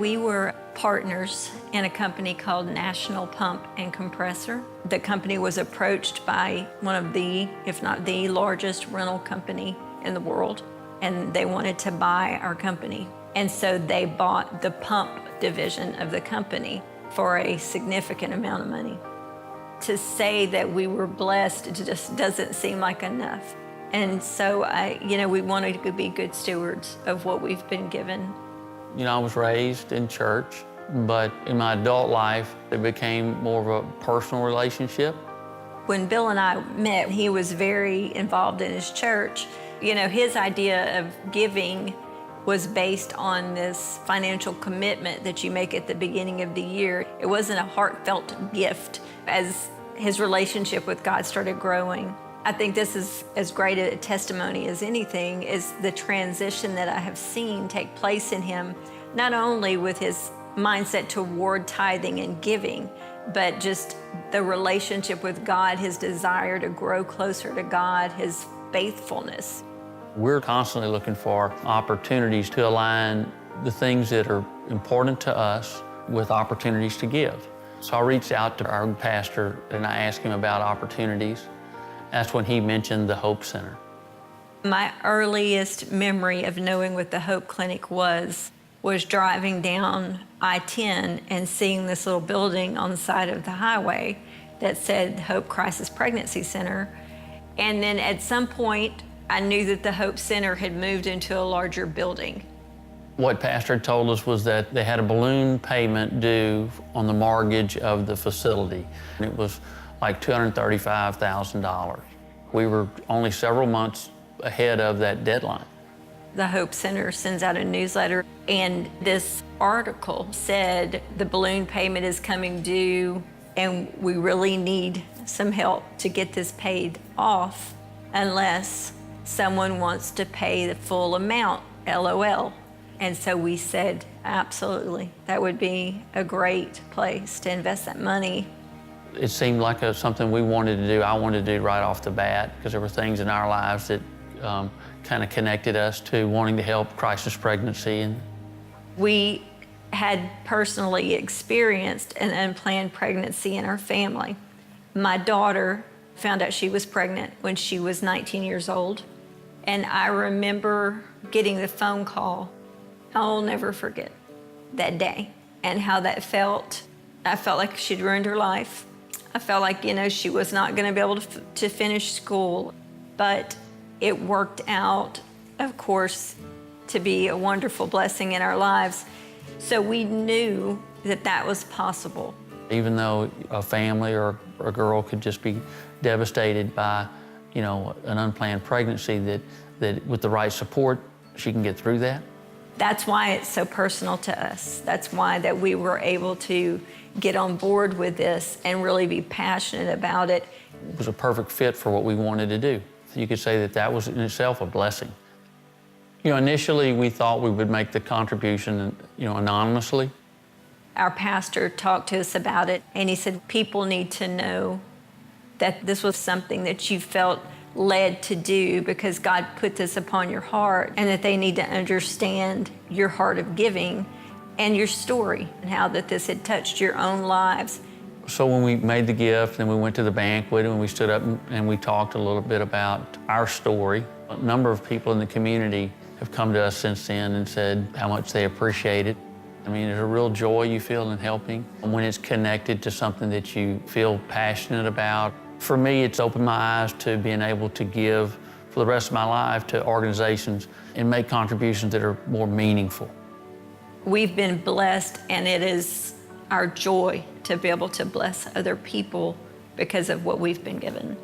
We were partners in a company called National Pump and Compressor. The company was approached by one of the, if not the largest rental company in the world, and they wanted to buy our company. And so they bought the pump division of the company for a significant amount of money. To say that we were blessed, it just doesn't seem like enough. And so, we wanted to be good stewards of what we've been given. I was raised in church, but in my adult life, it became more of a personal relationship. When Bill and I met, he was very involved in his church. His idea of giving was based on this financial commitment that you make at the beginning of the year. It wasn't a heartfelt gift. As his relationship with God started growing, I think this is as great a testimony as anything, is the transition that I have seen take place in him, not only with his mindset toward tithing and giving, but just the relationship with God, his desire to grow closer to God, his faithfulness. We're constantly looking for opportunities to align the things that are important to us with opportunities to give. So I reached out to our pastor and I asked him about opportunities. That's when he mentioned the Hope Center. My earliest memory of knowing what the Hope Clinic was driving down I-10 and seeing this little building on the side of the highway that said Hope Crisis Pregnancy Center. And then at some point, I knew that the Hope Center had moved into a larger building. What Pastor told us was that they had a balloon payment due on the mortgage of the facility. And it was like $235,000. We were only several months ahead of that deadline. The Hope Center sends out a newsletter, and this article said the balloon payment is coming due, and we really need some help to get this paid off unless someone wants to pay the full amount, LOL. And so we said, absolutely, that would be a great place to invest that money. It seemed like something we wanted to do. I wanted to do right off the bat, because there were things in our lives that kind of connected us to wanting to help crisis pregnancy. We had personally experienced an unplanned pregnancy in our family. My daughter found out she was pregnant when she was 19 years old. And I remember getting the phone call. I'll never forget that day and how that felt. I felt like she'd ruined her life. I felt like, she was not going to be able to finish school. But it worked out, of course, to be a wonderful blessing in our lives. So we knew that that was possible. Even though a family or a girl could just be devastated by, an unplanned pregnancy, that with the right support, she can get through that. That's why it's so personal to us. That's why that we were able to get on board with this and really be passionate about it. It was a perfect fit for what we wanted to do. You could say that was in itself a blessing. Initially we thought we would make the contribution, anonymously. Our pastor talked to us about it, and he said, people need to know that this was something that you felt led to do because God put this upon your heart, and that they need to understand your heart of giving and your story and how that this had touched your own lives. So when we made the gift and we went to the banquet and we stood up and we talked a little bit about our story, a number of people in the community have come to us since then and said how much they appreciate it. I mean, there's a real joy you feel in helping when it's connected to something that you feel passionate about. For me, it's opened my eyes to being able to give for the rest of my life to organizations and make contributions that are more meaningful. We've been blessed, and it is our joy to be able to bless other people because of what we've been given.